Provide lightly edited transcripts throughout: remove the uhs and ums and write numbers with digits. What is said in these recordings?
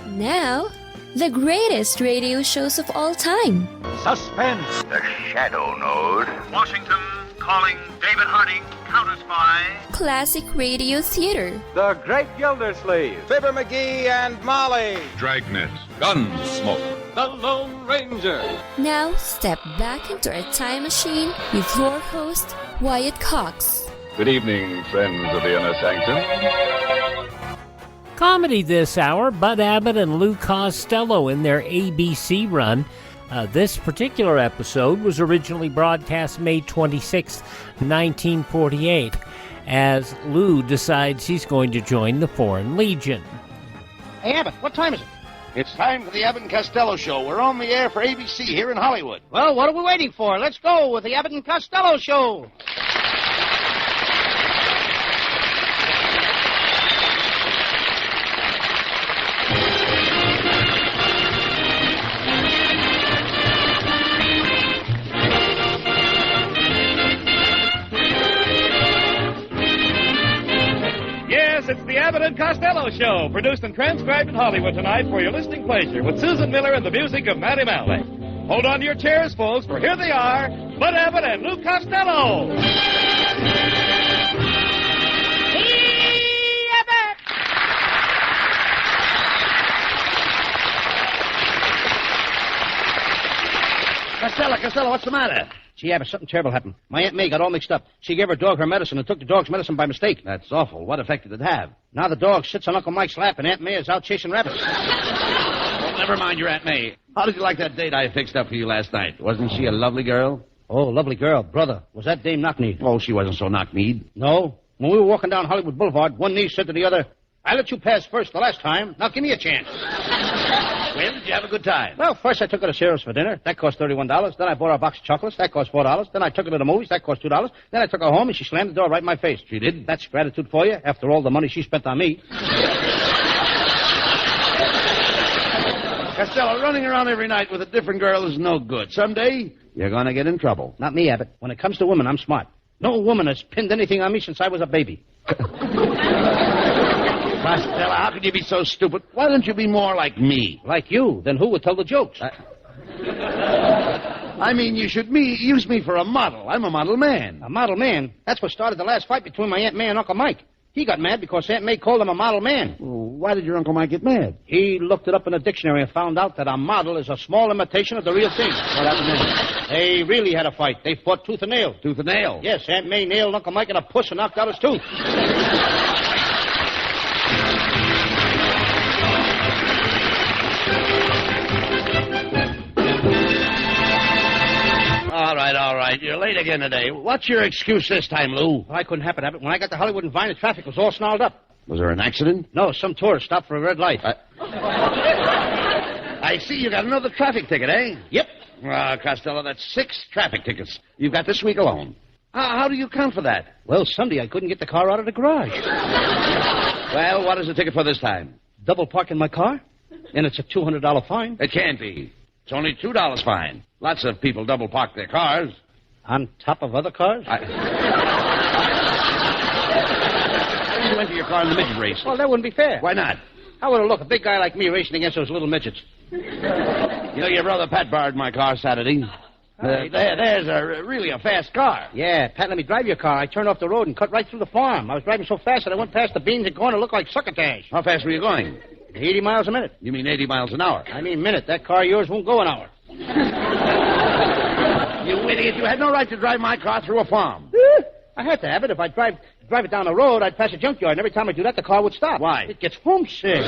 Now, the greatest radio shows of all time. Suspense. The Shadow Node. Washington calling David Harding, Counter Spy. Classic radio theater. The Great Gildersleeve. Fibber McGee and Molly. Dragnet. Gunsmoke. The Lone Ranger. Now, step back into a time machine with your host, Wyatt Cox. Good evening, friends of the Inner Sanctum. Comedy this hour, Bud Abbott and Lou Costello in their ABC run. This particular episode was originally broadcast May 26, 1948, as Lou decides he's going to join the Foreign Legion. Hey, Abbott, what time is it? It's time for the Abbott and Costello show. We're on the air for ABC here in Hollywood. Well, what are we waiting for? Let's go with the Abbott and Costello show. It's the Abbott and Costello Show, produced and transcribed in Hollywood tonight for your listening pleasure, with Susan Miller and the music of Matty Malley. Hold on to your chairs, folks, for here they are, Bud Abbott and Lou Costello. Hey, Abbott! Costello, what's the matter? Gee, Abbott, something terrible happened. My Aunt May got all mixed up. She gave her dog her medicine and took the dog's medicine by mistake. That's awful. What effect did it have? Now the dog sits on Uncle Mike's lap and Aunt May is out chasing rabbits. Well, never mind your Aunt May. How did you like that date I fixed up for you last night? Wasn't she a lovely girl? Oh, lovely girl. Brother, was that Dame Knock-Kneed? Oh, she wasn't so knock-kneed. No. When we were walking down Hollywood Boulevard, one knee said to the other, I let you pass first the last time. Now give me a chance. Well, did you have a good time? Well, first I took her to Sarah's for dinner. That cost $31. Then I bought her a box of chocolates. That cost $4. Then I took her to the movies. That cost $2. Then I took her home, and she slammed the door right in my face. She did? That's gratitude for you, after all the money she spent on me. Costello, running around every night with a different girl is no good. Someday, you're going to get in trouble. Not me, Abbott. When it comes to women, I'm smart. No woman has pinned anything on me since I was a baby. Costello, how could you be so stupid? Why don't you be more like me? Like you? Then who would tell the jokes? I mean, you should use me for a model. I'm a model man. A model man? That's what started the last fight between my Aunt May and Uncle Mike. He got mad because Aunt May called him a model man. Why did your Uncle Mike get mad? He looked it up in a dictionary and found out that a model is a small imitation of the real thing. What happened then? They really had a fight. They fought tooth and nail. Tooth and nail? Yes, Aunt May nailed Uncle Mike in a puss and knocked out his tooth. All right. You're late again today. What's your excuse this time, Lou? Well, I couldn't happen, Abbott. When I got to Hollywood and Vine, the traffic was all snarled up. Was there an accident? No, some tourist stopped for a red light. I see you got another traffic ticket, eh? Yep. Costello, that's 6 traffic tickets you've got this week alone. How do you account for that? Well, Sunday I couldn't get the car out of the garage. Well, what is the ticket for this time? Double parking my car, and it's a $200 fine. It can't be. It's only $2 fine. Lots of people double park their cars. On top of other cars? You went to your car in the midget race. Well, that wouldn't be fair. Why not? How would it look, a big guy like me racing against those little midgets? You know, your brother Pat borrowed my car Saturday. There's really a fast car. Yeah, Pat let me drive your car. I turned off the road and cut right through the farm. I was driving so fast that I went past the beans and corn and looked like succotash. How fast were you going? 80 miles a minute. You mean 80 miles an hour? I mean minute. That car of yours won't go an hour. You idiot. You had no right to drive my car through a farm. I had to have it. If I drive it down the road, I'd pass a junkyard, and every time I do that, the car would stop. Why? It gets homesick.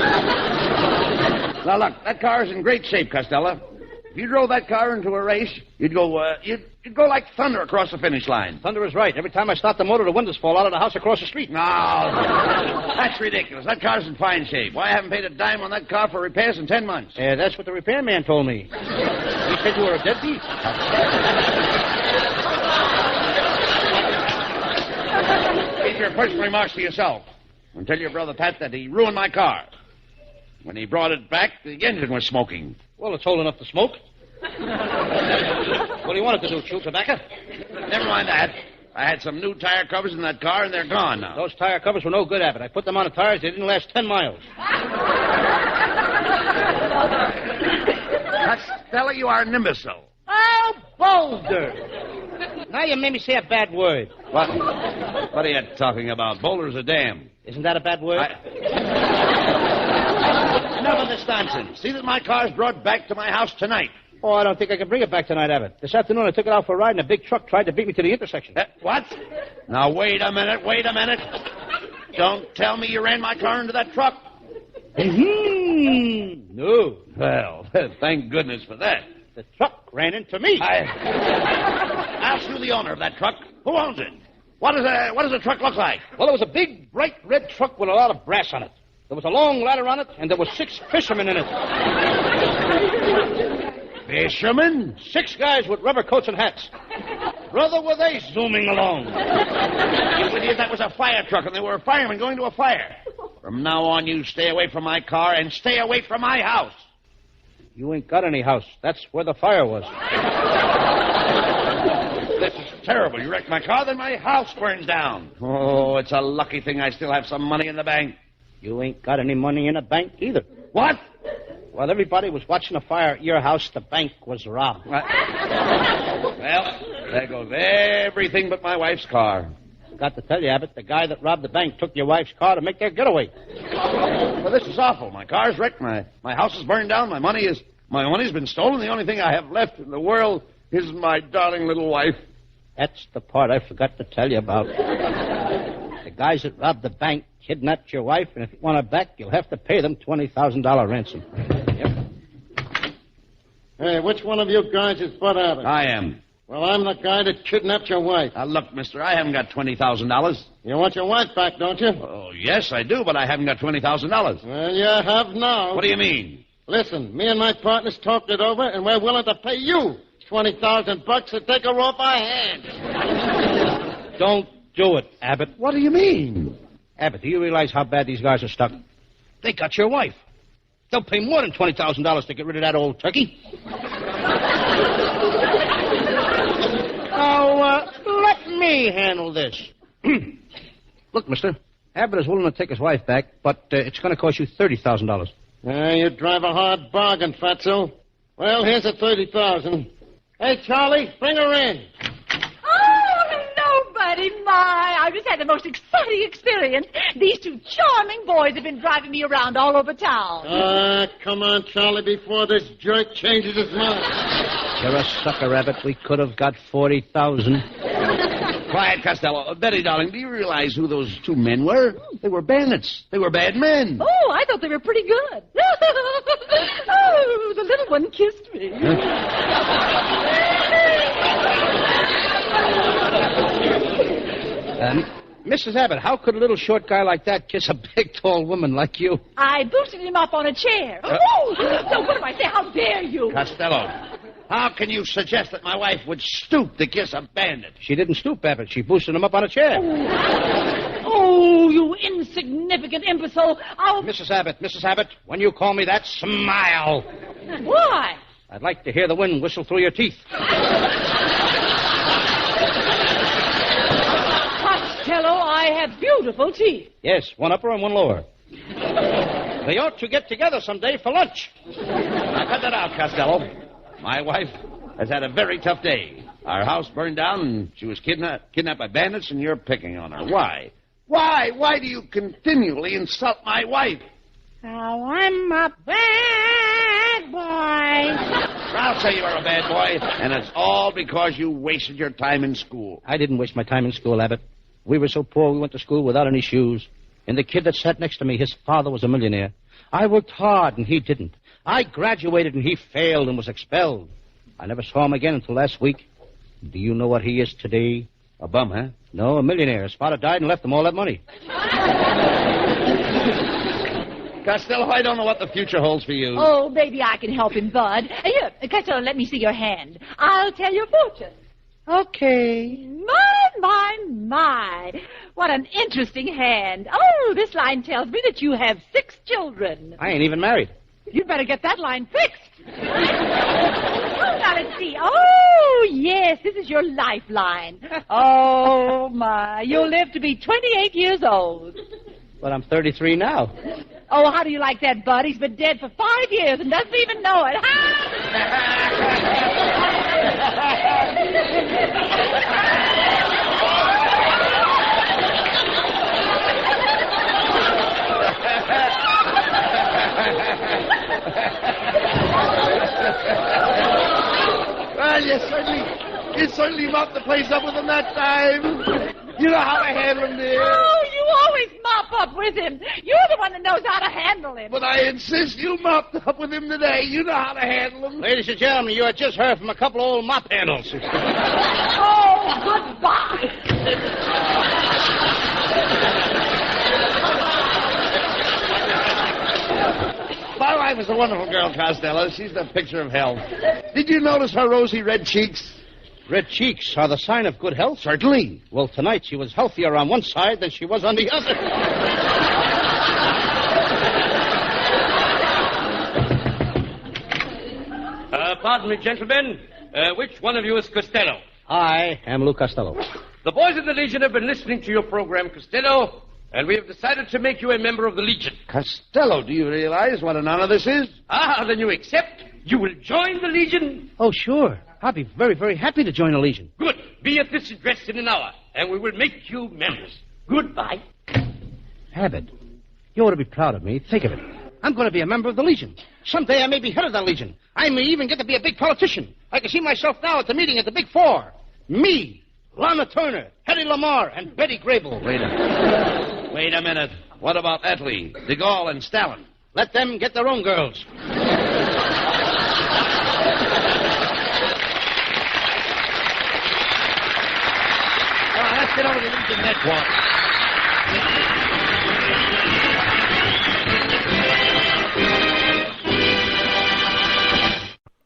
Now, look, that car is in great shape, Costello. If you drove that car into a race, you'd go like thunder across the finish line. Thunder is right. Every time I start the motor, the windows fall out of the house across the street. No, that's ridiculous. That car's in fine shape. Why, I haven't paid a dime on that car for repairs in 10 months. That's what the repairman told me. He said you were a deadbeat. Keep your personal remarks to yourself. And tell your brother Pat that he ruined my car. When he brought it back, the engine was smoking. Well, it's old enough to smoke. What do you want it to do, chew tobacco? Never mind that. I had some new tire covers in that car, and they're gone now. Those tire covers were no good, Abbott. I put them on the tires. They didn't last 10 miles. Costello, you are an imbecile. Oh, Boulder! Now you made me say a bad word. What are you talking about? Boulder's a dam. Isn't that a bad word? Enough of this nonsense. See that my car's brought back to my house tonight. Oh, I don't think I can bring it back tonight, Abbott. This afternoon I took it out for a ride and a big truck tried to beat me to the intersection. What? Now, wait a minute. Don't tell me you ran my car into that truck. No. Well, thank goodness for that. The truck ran into me. I'll sue the owner of that truck. Who owns it? What does the truck look like? Well, it was a big, bright red truck with a lot of brass on it. There was a long ladder on it, and there were 6 fishermen in it. Fishermen? 6 guys with rubber coats and hats. Brother, were they zooming along. You idiot, that was a fire truck, and they were firemen going to a fire. From now on, you stay away from my car and stay away from my house. You ain't got any house. That's where the fire was. This is terrible. You wrecked my car, then my house burns down. Oh, it's a lucky thing I still have some money in the bank. You ain't got any money in the bank either. What? While everybody was watching a fire at your house, the bank was robbed. Well, there goes everything but my wife's car. Got to tell you, Abbott, the guy that robbed the bank took your wife's car to make their getaway. Well, this is awful. My car's wrecked. My house is burned down. My money's been stolen. The only thing I have left in the world is my darling little wife. That's the part I forgot to tell you about. The guys that robbed the bank kidnapped your wife, and if you want her back, you'll have to pay them $20,000 ransom. Yep. Hey, which one of you guys is Bud Abbott? I am. Well, I'm the guy that kidnapped your wife. Now, look, mister, I haven't got $20,000. You want your wife back, don't you? Oh, yes, I do, but I haven't got $20,000. Well, you have now. What do you mean? Listen, me and my partners talked it over, and we're willing to pay you $20,000 to take her off our hands. Don't do it, Abbott. What do you mean? Abbott, do you realize how bad these guys are stuck? They got your wife. They'll pay more than $20,000 to get rid of that old turkey. Now, let me handle this. Look, mister, Abbott is willing to take his wife back, but it's going to cost you $30,000. You drive a hard bargain, Fatso. Well, here's a $30,000. Hey, Charlie, bring her in. Oh, hello, buddy. I've just had the most exciting experience. These 2 charming boys have been driving me around all over town. Come on, Charlie, before this jerk changes his mind. You're a sucker, Abbott. We could have got $40,000. Quiet, Costello. Betty, darling, do you realize who those 2 men were? They were bandits. They were bad men. Oh, I thought they were pretty good. Oh, the little one kissed me. Mrs. Abbott, how could a little short guy like that kiss a big, tall woman like you? I boosted him up on a chair. Oh, no, what do I say? How dare you? Costello, how can you suggest that my wife would stoop to kiss a bandit? She didn't stoop, Abbott. She boosted him up on a chair. Oh, you insignificant imbecile. Mrs. Abbott, when you call me that, smile. Why? I'd like to hear the wind whistle through your teeth. Costello, I have beautiful teeth. Yes, one upper and one lower. They ought to get together someday for lunch. Now, cut that out, Costello. My wife has had a very tough day. Our house burned down, and she was kidnapped by bandits, and you're picking on her. Why? Why do you continually insult my wife? Oh, I'm a bad boy. I'll say you are a bad boy, and it's all because you wasted your time in school. I didn't waste my time in school, Abbott. We were so poor we went to school without any shoes. And the kid that sat next to me, his father was a millionaire. I worked hard, and he didn't. I graduated, and he failed and was expelled. I never saw him again until last week. Do you know what he is today? A bum, huh? No, a millionaire. His father died and left him all that money. Costello, I don't know what the future holds for you. Oh, maybe I can help him, Bud. Here, Costello, let me see your hand. I'll tell your fortune. Okay. My. What an interesting hand. Oh, this line tells me that you have 6 children. I ain't even married. You'd better get that line fixed. Oh, now let's see. Oh, yes, this is your lifeline. Oh, my. You'll live to be 28 years old. But I'm 33 now. Oh, how do you like that, Bud? He's been dead for 5 years and doesn't even know it. Well, you certainly mopped the place up with him that time. You know how to handle him, dear. Oh, you always mop up with him. You're the one that knows how to handle him. But I insist you mopped up with him today. You know how to handle him. Ladies and gentlemen, you had just heard from a couple of old mop handles. Oh, goodbye. My wife is a wonderful girl, Costello. She's the picture of health. Did you notice her rosy red cheeks? Red cheeks are the sign of good health? Certainly. Well, tonight she was healthier on one side than she was on the other. Pardon me, gentlemen. Which one of you is Costello? I am Lou Costello. The boys of the Legion have been listening to your program, Costello, and we have decided to make you a member of the Legion. Costello, do you realize what an honor this is? Ah, then you accept? You will join the Legion? Oh, sure. I'll be very, very happy to join the Legion. Good. Be at this address in an hour, and we will make you members. Goodbye. Abbott, you ought to be proud of me. Think of it. I'm going to be a member of the Legion. Someday I may be head of that Legion. I may even get to be a big politician. I can see myself now at the meeting at the Big Four. Me, Lana Turner, Hedy Lamarr, and Betty Grable. Wait a minute. What about Attlee, de Gaulle, and Stalin? Let them get their own girls. Let's get over to the Legion headquarters.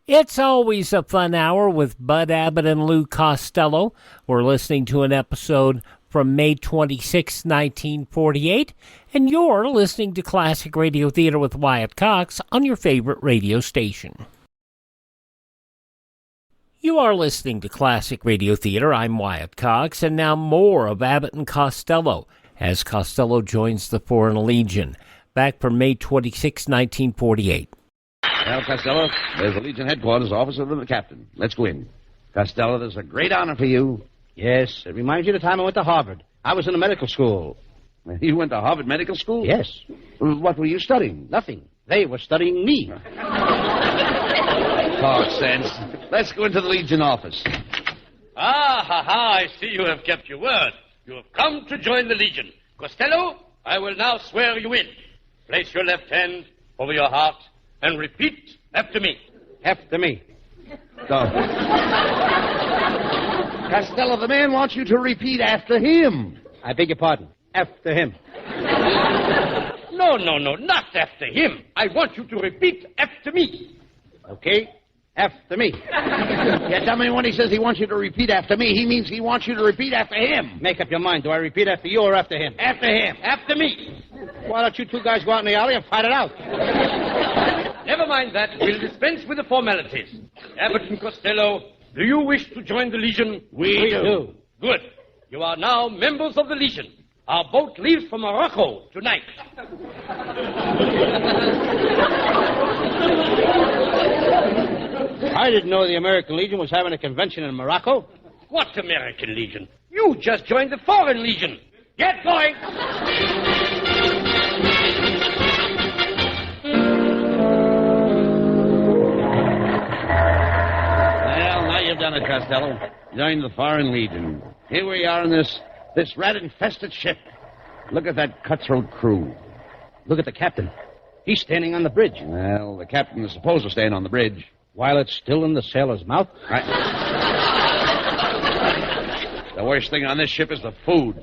It's always a fun hour with Bud Abbott and Lou Costello. We're listening to an episode from May 26, 1948, and you're listening to Classic Radio Theater with Wyatt Cox on your favorite radio station. You are listening to Classic Radio Theater. I'm Wyatt Cox, and now more of Abbott and Costello as Costello joins the Foreign Legion, back from May 26, 1948. Well, Costello, there's the Legion headquarters office of the captain. Let's go in. Costello, there's a great honor for you. Yes, it reminds you of the time I went to Harvard. I was in a medical school. You went to Harvard Medical School? Yes. What were you studying? Nothing. They were studying me. Talk sense. Let's go into the Legion office. I see you have kept your word. You have come to join the Legion. Costello, I will now swear you in. Place your left hand over your heart and repeat after me. After me. Go. Costello, the man wants you to repeat after him. I beg your pardon. After him. No, not after him. I want you to repeat after me. Okay. After me. Yeah, tell me when he says he wants you to repeat after me, he means he wants you to repeat after him. Make up your mind. Do I repeat after you or after him? After him. After me. Why don't you two guys go out in the alley and fight it out? Never mind that. We'll dispense with the formalities. Abbott and Costello, do you wish to join the Legion? We do. Good. You are now members of the Legion. Our boat leaves for Morocco tonight. I didn't know the American Legion was having a convention in Morocco. What American Legion? You just joined the Foreign Legion. Get going. Well, now you've done it, Costello. Joined the Foreign Legion. Here we are in this rat-infested ship. Look at that cutthroat crew. Look at the captain. He's standing on the bridge. Well, the captain is supposed to stand on the bridge. While it's still in the sailor's mouth? The worst thing on this ship is the food.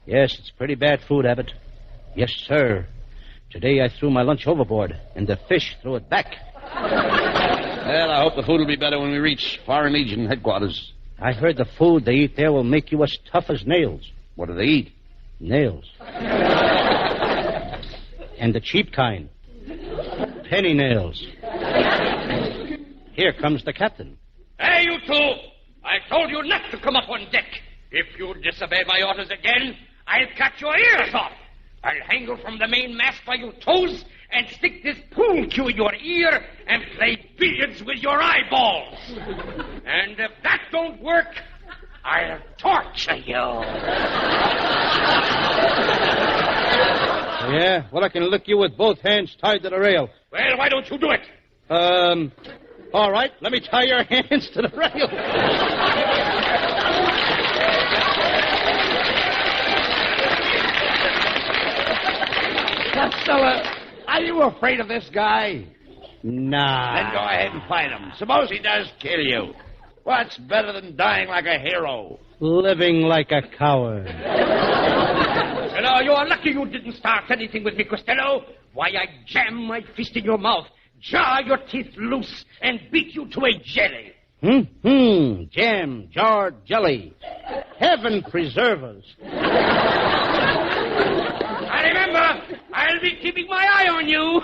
Yes, it's pretty bad food, Abbott. Yes, sir. Today I threw my lunch overboard, and the fish threw it back. Well, I hope the food will be better when we reach Foreign Legion headquarters. I heard the food they eat there will make you as tough as nails. What do they eat? Nails. And the cheap kind. Penny nails. Here comes the captain. Hey, you two! I told you not to come up on deck. If you disobey my orders again, I'll cut your ears off. I'll hang you from the mainmast by your toes and stick this pool cue in your ear and play billiards with your eyeballs. And if that don't work, I'll torture you. Yeah? Well, I can lick you with both hands tied to the rail. Well, why don't you do it? All right. Let me tie your hands to the rail. Costello, are you afraid of this guy? Nah. Then go ahead and fight him. Suppose he does kill you. What's better than dying like a hero? Living like a coward. Costello, you are lucky you didn't start anything with me, Costello. Why, I jam my fist in your mouth, jar your teeth loose, and beat you to a jelly. Jam, jarred jelly. Heaven preserve us. I remember, I'll be keeping my eye on you.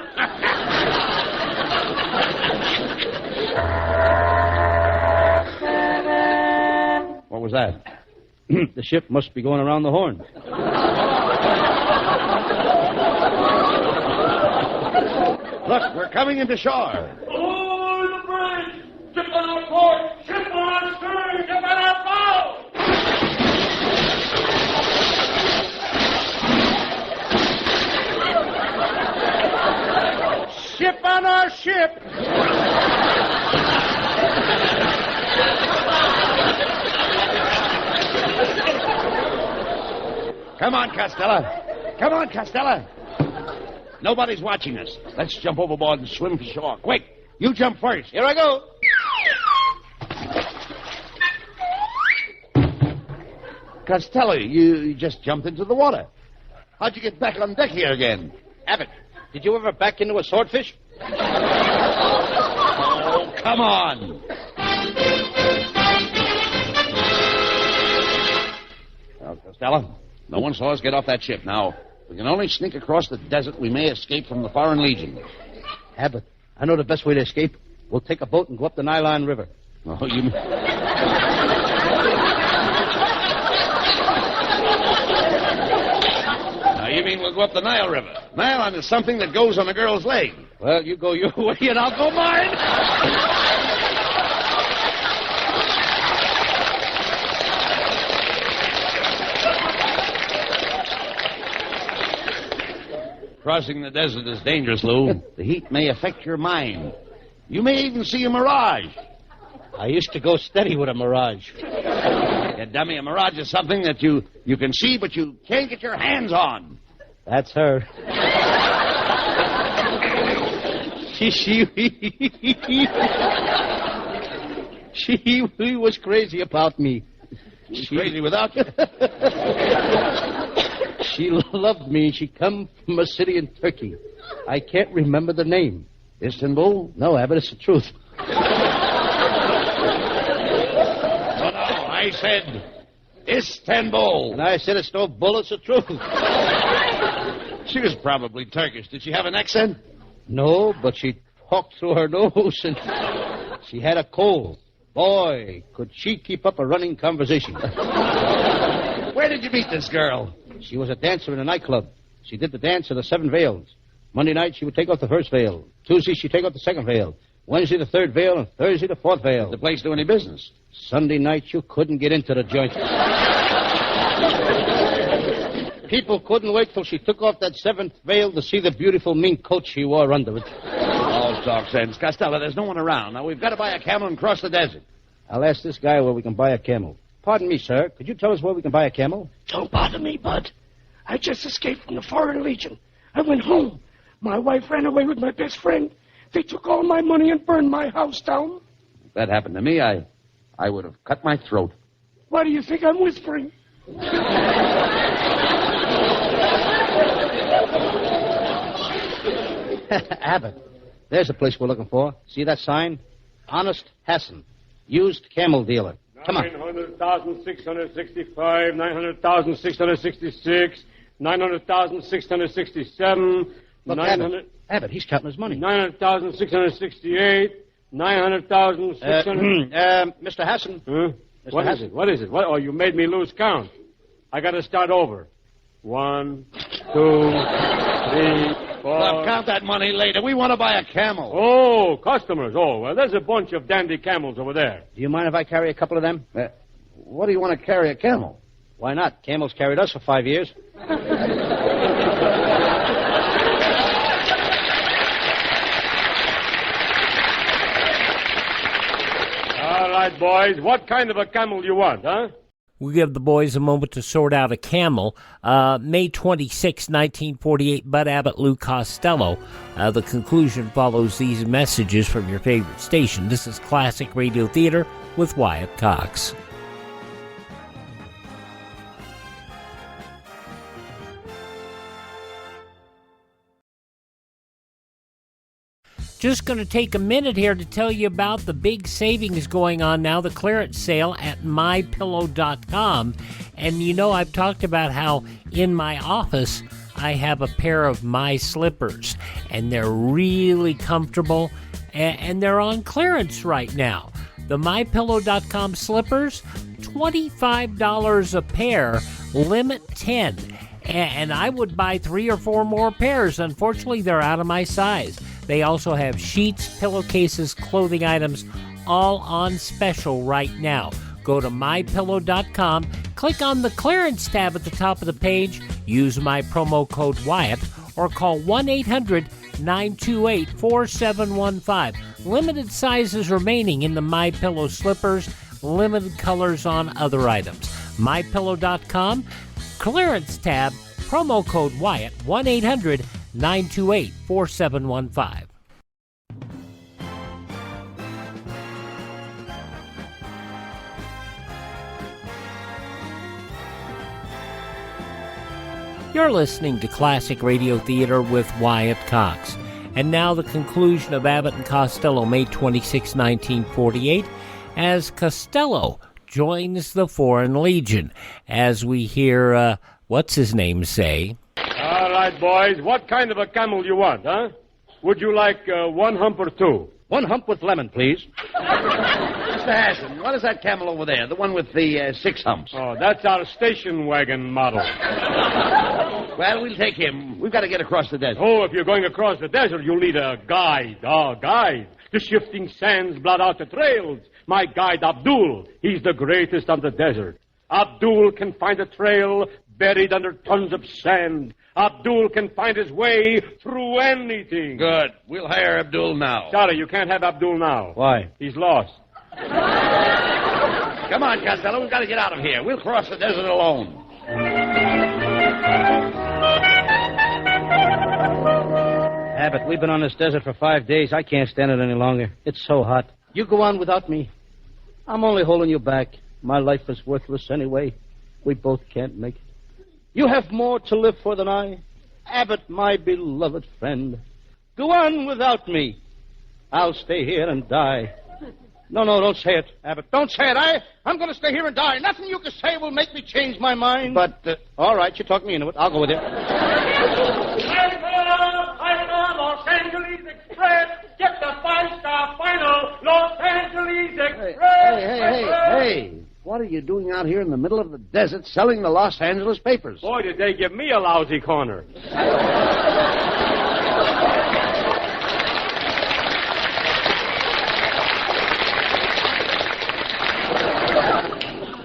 What was that? The ship must be going around the horn. Look, we're coming into shore. Oh, the bridge! Ship on our port! Ship on our stern! Ship on our bow! Ship on our ship. Come on, Costello. Come on, Costello. Nobody's watching us. Let's jump overboard and swim for shore. Quick, you jump first. Here I go. Costello, you just jumped into the water. How'd you get back on deck here again? Abbott, did you ever back into a swordfish? Oh, come on. Well, Costello, no one saw us get off that ship. Now, we can only sneak across the desert. We may escape from the Foreign Legion. Abbott, I know the best way to escape. We'll take a boat and go up the Nylon River. Oh, you... Now, you mean we'll go up the Nile River? Nylon is something that goes on a girl's leg. Well, you go your way and I'll go mine. Crossing the desert is dangerous, Lou. The heat may affect your mind. You may even see a mirage. I used to go steady with a mirage. Yeah, dummy, a mirage is something that you can see, but you can't get your hands on. That's her. She was crazy about me. She's crazy without you? She loved me. She come from a city in Turkey. I can't remember the name. Istanbul? No, Abbott, it's the truth. Oh, no, I said Istanbul. And I said it's no bull, it's the truth. She was probably Turkish. Did she have an accent? No, but she talked through her nose and she had a cold. Boy, could she keep up a running conversation. Where did you meet this girl? She was a dancer in a nightclub. She did the dance of the 7 veils. Monday night, she would take off the first veil. Tuesday, she'd take off the second veil. Wednesday, the 3rd veil, and Thursday, the 4th veil. Did the place do any business? Sunday night, you couldn't get into the joint. People couldn't wait till she took off that 7th veil to see the beautiful mink coat she wore under it. Oh, talk sense. Costello, there's no one around. Now, we've got to buy a camel and cross the desert. I'll ask this guy where we can buy a camel. Pardon me, sir. Could you tell us where we can buy a camel? Don't bother me, Bud. I just escaped from the Foreign Legion. I went home. My wife ran away with my best friend. They took all my money and burned my house down. If that happened to me, I would have cut my throat. Why do you think I'm whispering? Abbott, there's a place we're looking for. See that sign? Honest Hassan. Used camel dealer. Come on. 900,665, 900,666, 900,667, Look, 900... Abbott, he's counting his money. 900,668, 900,600... Mr. Hassan. Huh? What is it? Oh, you made me lose count. I got to start over. 1, 2, 3, 4. Well, count that money later. We want to buy a camel. Oh, customers. Oh, well, there's a bunch of dandy camels over there. Do you mind if I carry a couple of them? What do you want to carry a camel? Why not? Camels carried us for 5 years. All right, boys. What kind of a camel you want, huh? We give the boys a moment to sort out a camel. May 26, 1948, Bud Abbott, Lou Costello. The conclusion follows these messages from your favorite station. This is Classic Radio Theater with Wyatt Cox. Just going to take a minute here to tell you about the big savings going on now, the clearance sale at MyPillow.com. And you know, I've talked about how in my office I have a pair of my slippers, and they're really comfortable, and they're on clearance right now. The MyPillow.com slippers, $25 a pair, limit 10. And I would buy 3 or 4 more pairs. Unfortunately, they're out of my size. They also have sheets, pillowcases, clothing items, all on special right now. Go to MyPillow.com, click on the clearance tab at the top of the page, use my promo code Wyatt, or call 1-800-928-4715. Limited sizes remaining in the MyPillow slippers, limited colors on other items. MyPillow.com, clearance tab, promo code Wyatt, 1-800-928-4715. You're listening to Classic Radio Theater with Wyatt Cox. And now the conclusion of Abbott and Costello, May 26, 1948, as Costello joins the Foreign Legion, as we hear, what's his name say? All right, boys. What kind of a camel you want, huh? Would you like 1 hump or 2? 1 hump with lemon, please. Mr. Hassan, what is that camel over there? The one with the 6 humps. Oh, that's our station wagon model. Well, we'll take him. We've got to get across the desert. Oh, if you're going across the desert, you'll need a guide. Oh, guide. The shifting sands blot out the trails. My guide, Abdul, he's the greatest on the desert. Abdul can find a trail buried under tons of sand. Abdul can find his way through anything. Good. We'll hire Abdul now. Sorry, you can't have Abdul now. Why? He's lost. Come on, Costello. We've got to get out of here. We'll cross the desert alone. Abbott, we've been on this desert for 5 days. I can't stand it any longer. It's so hot. You go on without me. I'm only holding you back. My life is worthless anyway. We both can't make it. You have more to live for than I. Abbott, my beloved friend. Go on without me. I'll stay here and die. No, don't say it, Abbott. Don't say it. I'm going to stay here and die. Nothing you can say will make me change my mind. But, all right, you talk me into it. I'll go with you. Los Angeles Express. Get the 5-star final. Los Angeles Express. Hey. What are you doing out here in the middle of the desert selling the Los Angeles papers? Boy, did they give me a lousy corner.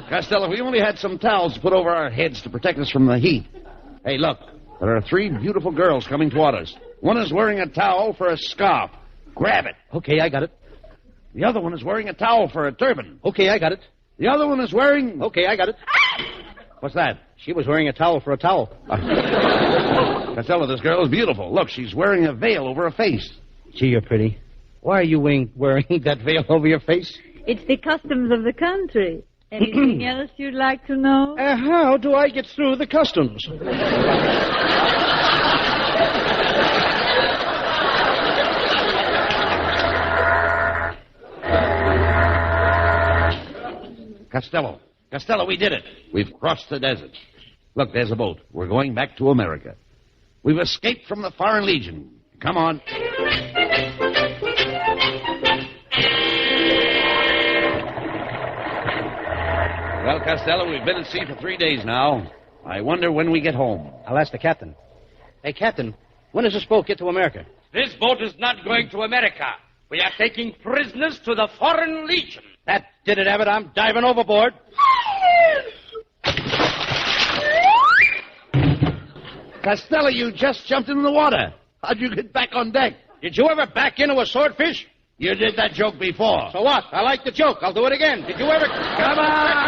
Costello, we only had some towels to put over our heads to protect us from the heat. Hey, look. There are 3 beautiful girls coming toward us. One is wearing a towel for a scarf. Grab it. Okay, I got it. The other one is wearing a towel for a turban. Okay, I got it. The other one is wearing... Okay, I got it. What's that? She was wearing a towel for a towel. Costello, this girl is beautiful. Look, she's wearing a veil over her face. Gee, you're pretty. Why are you wearing that veil over your face? It's the customs of the country. Anything else you'd like to know? How do I get through the customs? Costello, we did it. We've crossed the desert. Look, there's a boat. We're going back to America. We've escaped from the Foreign Legion. Come on. Well, Costello, we've been at sea for 3 days now. I wonder when we get home. I'll ask the captain. Hey, Captain, when does this boat get to America? This boat is not going to America. We are taking prisoners to the Foreign Legion. That did it, Abbott. I'm diving overboard. Costello, you just jumped into the water. How'd you get back on deck? Did you ever back into a swordfish? You did that joke before. So what? I like the joke. I'll do it again. Did you ever... Come on!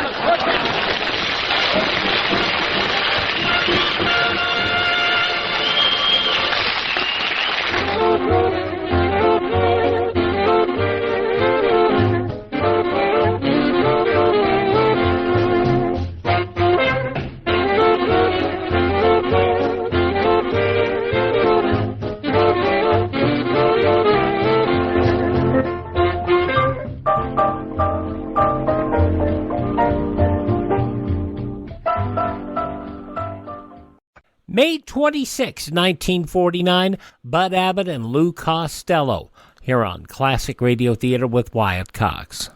May 26, 1949, Bud Abbott and Lou Costello, here on Classic Radio Theater with Wyatt Cox.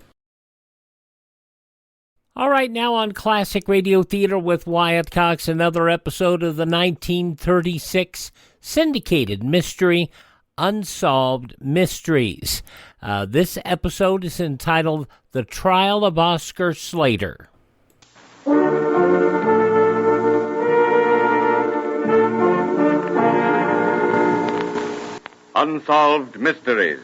All right, now on Classic Radio Theater with Wyatt Cox, another episode of the 1936 syndicated mystery, Unsolved Mysteries. This episode is entitled The Trial of Oscar Slater. Unsolved Mysteries.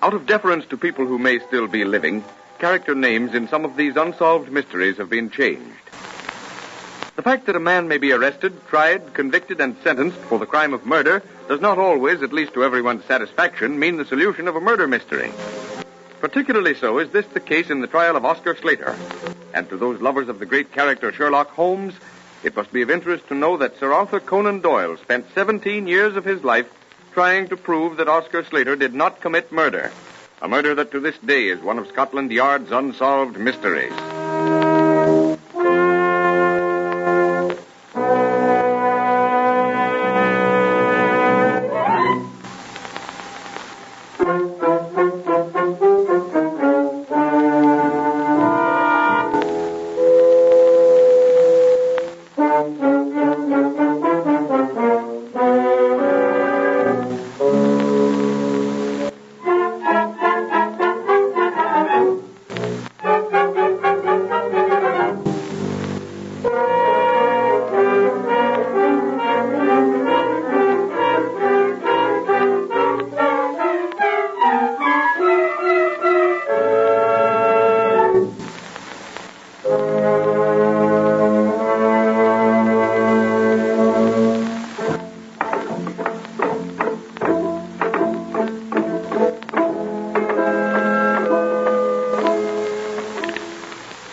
Out of deference to people who may still be living, character names in some of these unsolved mysteries have been changed. The fact that a man may be arrested, tried, convicted, and sentenced for the crime of murder does not always, at least to everyone's satisfaction, mean the solution of a murder mystery. Particularly so is this the case in the trial of Oscar Slater. And to those lovers of the great character Sherlock Holmes, it must be of interest to know that Sir Arthur Conan Doyle spent 17 years of his life trying to prove that Oscar Slater did not commit murder. A murder that to this day is one of Scotland Yard's unsolved mysteries.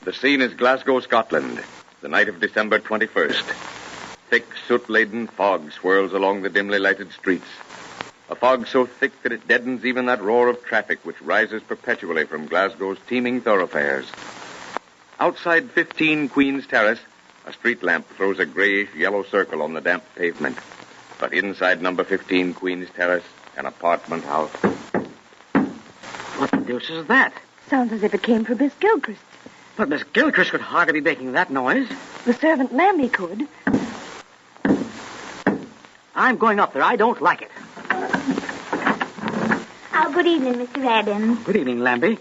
The scene is Glasgow, Scotland, the night of December 21st. Thick, soot-laden fog swirls along the dimly lighted streets. A fog so thick that it deadens even that roar of traffic which rises perpetually from Glasgow's teeming thoroughfares. Outside 15 Queen's Terrace, a street lamp throws a grayish-yellow circle on the damp pavement. But inside number 15 Queen's Terrace, an apartment house. What the deuce is that? Sounds as if it came from Miss Gilchrist. But Miss Gilchrist could hardly be making that noise. The servant Lambie could. I'm going up there. I don't like it. Oh, good evening, Mr. Adams. Good evening, Lambie.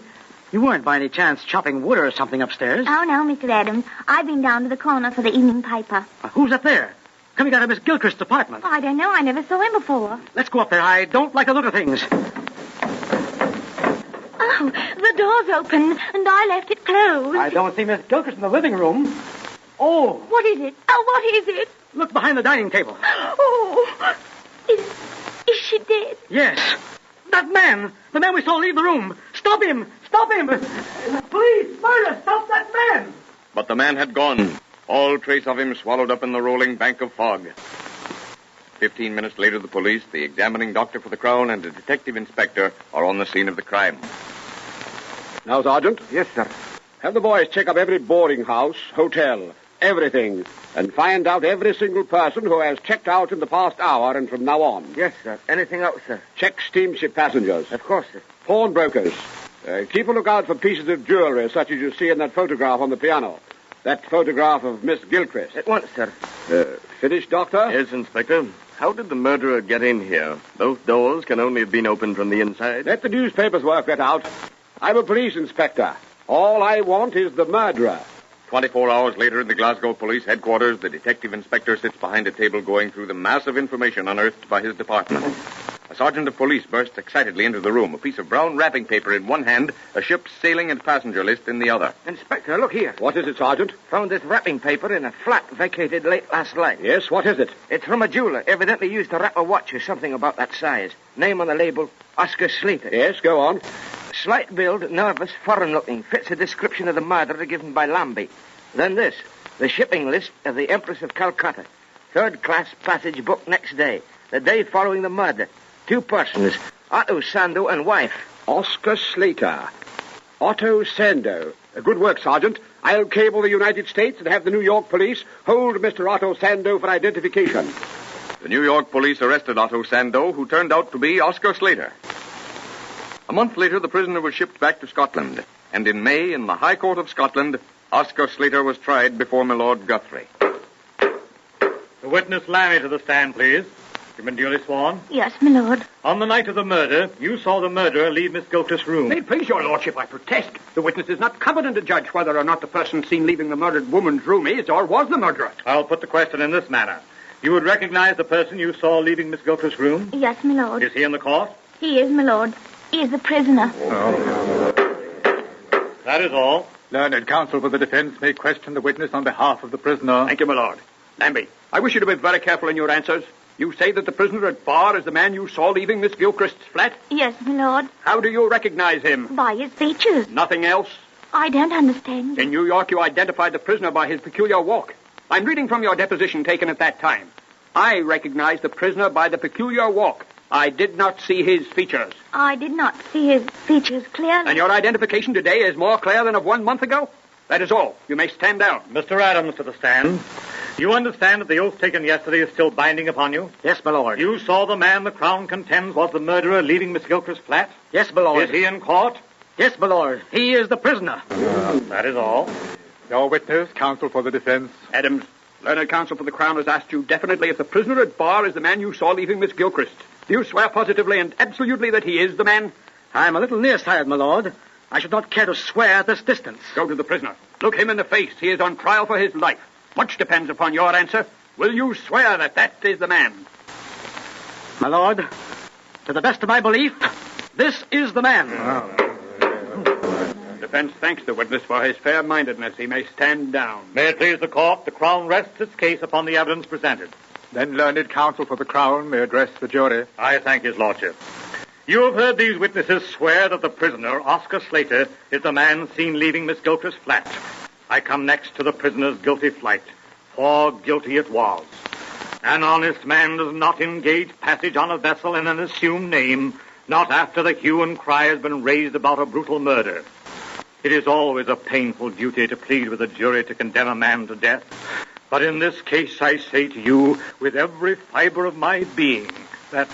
You weren't by any chance chopping wood or something upstairs? Oh, no, Mr. Adams. I've been down to the corner for the evening paper. Who's up there? Coming out of Miss Gilchrist's apartment. Oh, I don't know. I never saw him before. Let's go up there. I don't like the look of things. Oh, the door's open, and I left it closed. I don't see Miss Gilchrist in the living room. Oh. What is it? Oh, what is it? Look behind the dining table. Oh, is she dead? Yes. That man, the man we saw leave the room. Stop him! Stop him! Police! Murder! Stop that man! But the man had gone. All trace of him swallowed up in the rolling bank of fog. 15 minutes later, the police, the examining doctor for the Crown, and a detective inspector are on the scene of the crime. Now, Sergeant. Yes, sir. Have the boys check up every boarding house, hotel, everything, and find out every single person who has checked out in the past hour and from now on. Yes, sir. Anything else, sir? Check steamship passengers. Of course, sir. Pawnbrokers. Keep a lookout for pieces of jewelry such as you see in that photograph on the piano. That photograph of Miss Gilchrist. At once, sir. Finished, Doctor? Yes, Inspector. How did the murderer get in here? Both doors can only have been opened from the inside. Let the newspapers work that out. I'm a police inspector. All I want is the murderer. 24 hours later in the Glasgow Police Headquarters, the detective inspector sits behind a table going through the mass of information unearthed by his department. A sergeant of police bursts excitedly into the room, a piece of brown wrapping paper in one hand, a ship's sailing and passenger list in the other. Inspector, look here. What is it, Sergeant? Found this wrapping paper in a flat vacated late last night. Yes, what is it? It's from a jeweler, evidently used to wrap a watch or something about that size. Name on the label, Oscar Slater. Yes, go on. Slight build, nervous, foreign-looking. Fits a description of the murderer given by Lambie. Then this, the shipping list of the Empress of Calcutta. Third-class passage booked next day, the day following the murder. 2 persons, Otto Sando and wife. Oscar Slater. Otto Sando. Good work, Sergeant. I'll cable the United States and have the New York police hold Mr. Otto Sando for identification. The New York police arrested Otto Sando, who turned out to be Oscar Slater. A month later, the prisoner was shipped back to Scotland. And in May, in the High Court of Scotland, Oscar Slater was tried before my Lord Guthrie. The witness Lammy to the stand, please. You've been duly sworn. Yes, my lord. On the night of the murder, you saw the murderer leave Miss Gilchrist's room. May it please your lordship, I protest. The witness is not competent to judge whether or not the person seen leaving the murdered woman's room is or was the murderer. I'll put the question in this manner. You would recognize the person you saw leaving Miss Gilchrist's room? Yes, my lord. Is he in the court? He is, my lord. He is the prisoner. That is all. Learned counsel for the defense may question the witness on behalf of the prisoner. Thank you, my lord. Lambie, I wish you to be very careful in your answers. You say that the prisoner at bar is the man you saw leaving Miss Gilchrist's flat? Yes, my lord. How do you recognize him? By his features. Nothing else? I don't understand. In New York, you identified the prisoner by his peculiar walk. I'm reading from your deposition taken at that time. I recognize the prisoner by the peculiar walk. I did not see his features. I did not see his features clearly. And your identification today is more clear than of 1 month ago? That is all. You may stand down. Mr. Adams to the stand. You understand that the oath taken yesterday is still binding upon you? Yes, my lord. You saw the man the Crown contends was the murderer leaving Miss Gilchrist's flat? Yes, my lord. Is he in court? Yes, my lord. He is the prisoner. That is all. Your witness, counsel for the defense. Adams, learned counsel for the Crown has asked you definitely if the prisoner at bar is the man you saw leaving Miss Gilchrist. Do you swear positively and absolutely that he is the man? I'm a little nearsighted, my lord. I should not care to swear at this distance. Go to the prisoner. Look him in the face. He is on trial for his life. Much depends upon your answer. Will you swear that that is the man? My lord, to the best of my belief, this is the man. Defense thanks the witness for his fair-mindedness. He may stand down. May it please the court, the Crown rests its case upon the evidence presented. Then learned counsel for the Crown may address the jury. I thank his lordship. You have heard these witnesses swear that the prisoner, Oscar Slater, is the man seen leaving Miss Gilchrist's flat. I come next to the prisoner's guilty flight, for guilty it was. An honest man does not engage passage on a vessel in an assumed name, not after the hue and cry has been raised about a brutal murder. It is always a painful duty to plead with a jury to condemn a man to death. But in this case, I say to you, with every fiber of my being, that...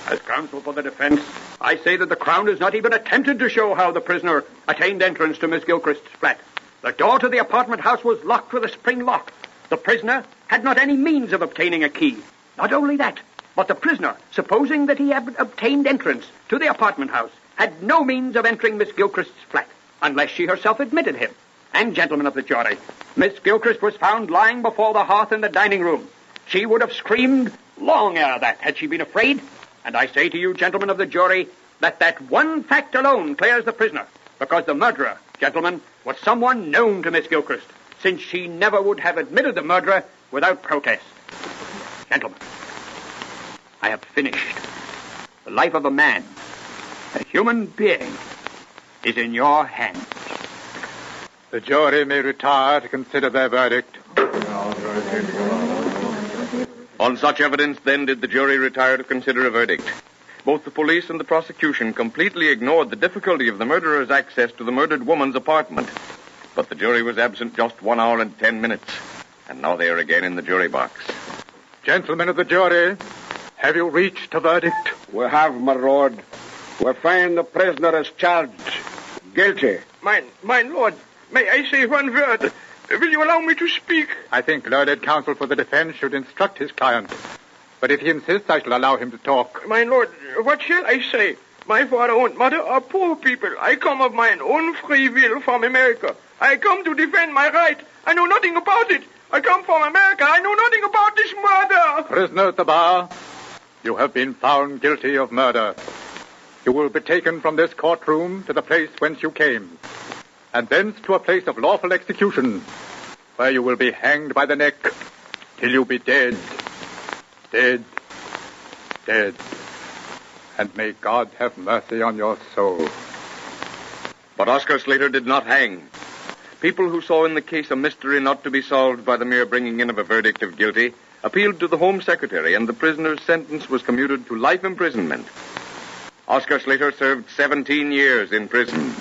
As counsel for the defense, I say that the Crown has not even attempted to show how the prisoner attained entrance to Miss Gilchrist's flat. The door to the apartment house was locked with a spring lock. The prisoner had not any means of obtaining a key. Not only that, but the prisoner, supposing that he had obtained entrance to the apartment house, had no means of entering Miss Gilchrist's flat, unless she herself admitted him. And, gentlemen of the jury, Miss Gilchrist was found lying before the hearth in the dining room. She would have screamed long ere that had she been afraid. And I say to you, gentlemen of the jury, that that one fact alone clears the prisoner, because the murderer, gentlemen, was someone known to Miss Gilchrist, since she never would have admitted the murderer without protest. Gentlemen, I have finished. The life of a man, a human being, is in your hands. The jury may retire to consider their verdict. On such evidence, then, did the jury retire to consider a verdict. Both the police and the prosecution completely ignored the difficulty of the murderer's access to the murdered woman's apartment. But the jury was absent just 1 hour and 10 minutes, and now they are again in the jury box. Gentlemen of the jury, have you reached a verdict? We have, my lord. We find the prisoner as charged. Guilty. My lord, may I say one word? Will you allow me to speak? I think learned counsel for the defense should instruct his client. But if he insists, I shall allow him to talk. My lord, what shall I say? My father and mother are poor people. I come of my own free will from America. I come to defend my right. I know nothing about it. I come from America. I know nothing about this murder. Prisoner at the bar, you have been found guilty of murder. You will be taken from this courtroom to the place whence you came, and thence to a place of lawful execution, where you will be hanged by the neck till you be dead. Dead. Dead. And may God have mercy on your soul. But Oscar Slater did not hang. People who saw in the case a mystery not to be solved by the mere bringing in of a verdict of guilty appealed to the Home Secretary, and the prisoner's sentence was commuted to life imprisonment. Oscar Slater served 17 years in prison.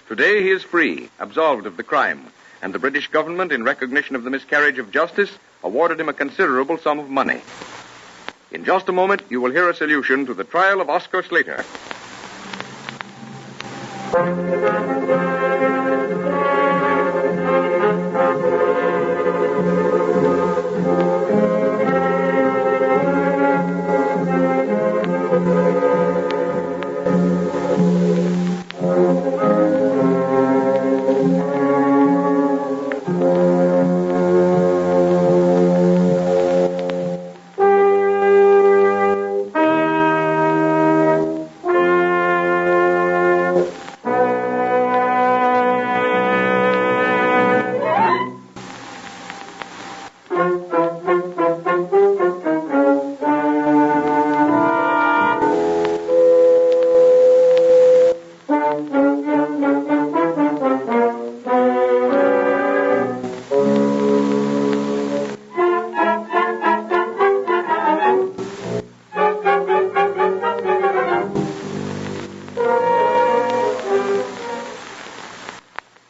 Today he is free, absolved of the crime, and the British government, in recognition of the miscarriage of justice, awarded him a considerable sum of money. In just a moment, you will hear a solution to the trial of Oscar Slater.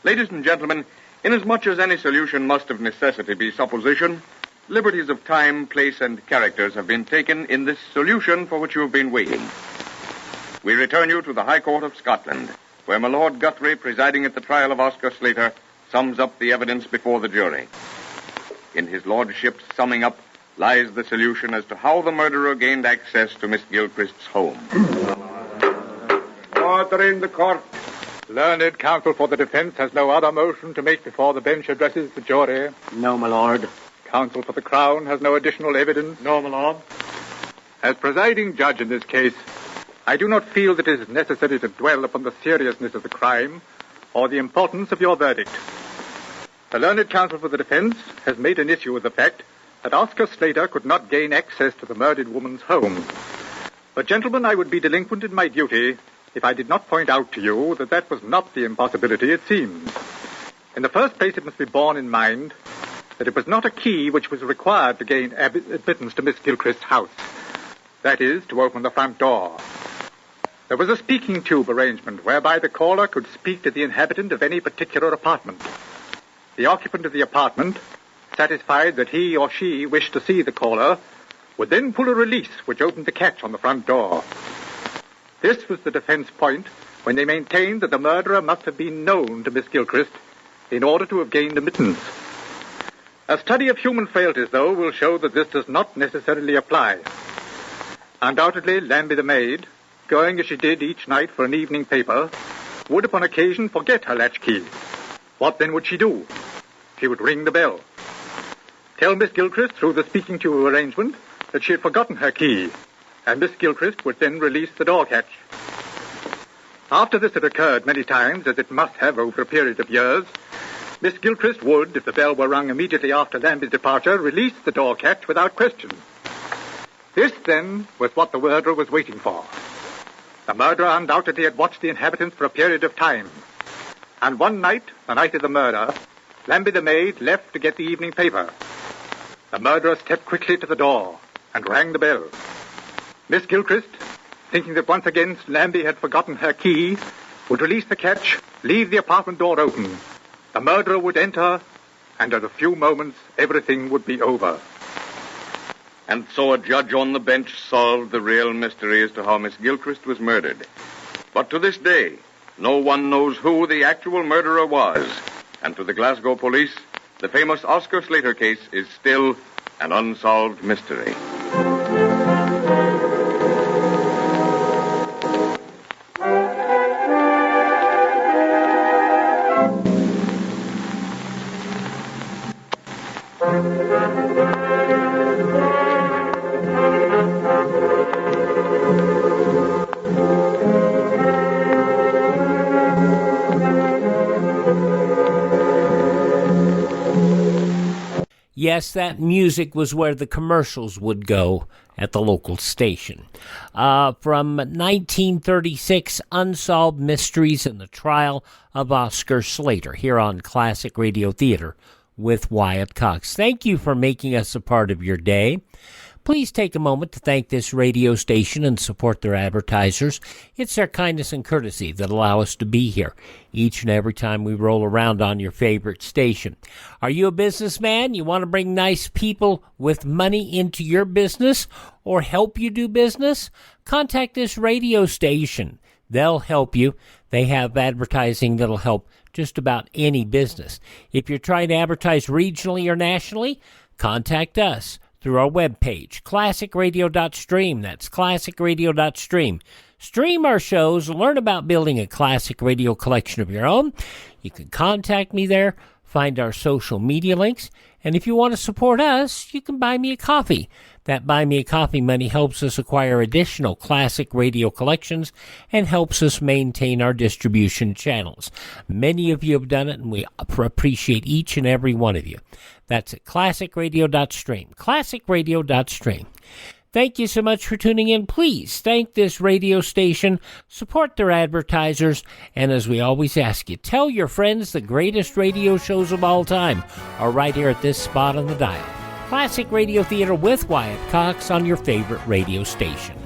Ladies and gentlemen, inasmuch as any solution must of necessity be supposition, liberties of time, place, and characters have been taken in this solution for which you have been waiting. We return you to the High Court of Scotland, where my Lord Guthrie, presiding at the trial of Oscar Slater, sums up the evidence before the jury. In his lordship's summing up lies the solution as to how the murderer gained access to Miss Gilchrist's home. Order in the court. Learned counsel for the defense has no other motion to make before the bench addresses the jury. No, my lord. Counsel for the Crown has no additional evidence. No, my lord. As presiding judge in this case, I do not feel that it is necessary to dwell upon the seriousness of the crime or the importance of your verdict. The learned counsel for the defense has made an issue of the fact that Oscar Slater could not gain access to the murdered woman's home. But, gentlemen, I would be delinquent in my duty if I did not point out to you that that was not the impossibility it seems. In the first place, it must be borne in mind that it was not a key which was required to gain admittance to Miss Gilchrist's house. That is, to open the front door. There was a speaking tube arrangement whereby the caller could speak to the inhabitant of any particular apartment. The occupant of the apartment, satisfied that he or she wished to see the caller, would then pull a release which opened the catch on the front door. This was the defense point when they maintained that the murderer must have been known to Miss Gilchrist in order to have gained admittance. A study of human frailties, though, will show that this does not necessarily apply. Undoubtedly, Lambie the maid, going as she did each night for an evening paper, would upon occasion forget her latchkey. What then would she do? She would ring the bell. Tell Miss Gilchrist through the speaking tube arrangement that she had forgotten her key, and Miss Gilchrist would then release the door catch. After this had occurred many times, as it must have over a period of years, Miss Gilchrist would, if the bell were rung immediately after Lambie's departure, release the door catch without question. This, then, was what the murderer was waiting for. The murderer undoubtedly had watched the inhabitants for a period of time. And one night, the night of the murder, Lambie the maid left to get the evening paper. The murderer stepped quickly to the door and rang the bell. Miss Gilchrist, thinking that once again Lambie had forgotten her key, would release the catch, leave the apartment door open. The murderer would enter, and in a few moments everything would be over. And so a judge on the bench solved the real mystery as to how Miss Gilchrist was murdered. But to this day, no one knows who the actual murderer was. And to the Glasgow police, the famous Oscar Slater case is still an unsolved mystery. Yes, that music was where the commercials would go at the local station. From 1936, Unsolved Mysteries and the Trial of Oscar Slater, here on Classic Radio Theater with Wyatt Cox. Thank you for making us a part of your day. Please take a moment to thank this radio station and support their advertisers. It's their kindness and courtesy that allow us to be here each and every time we roll around on your favorite station. Are you a businessman? You want to bring nice people with money into your business or help you do business? Contact this radio station. They'll help you. They have advertising that'll help just about any business. If you're trying to advertise regionally or nationally, contact us through our webpage, classicradio.stream. That's classicradio.stream. Stream our shows, learn about building a classic radio collection of your own. You can contact me there, find our social media links, and if you want to support us, you can buy me a coffee. That Buy Me a Coffee money helps us acquire additional classic radio collections and helps us maintain our distribution channels. Many of you have done it, and we appreciate each and every one of you. That's at classicradio.stream, classicradio.stream. Thank you so much for tuning in. Please thank this radio station, support their advertisers, and as we always ask you, tell your friends the greatest radio shows of all time are right here at this spot on the dial. Classic Radio Theater with Wyatt Cox on your favorite radio station.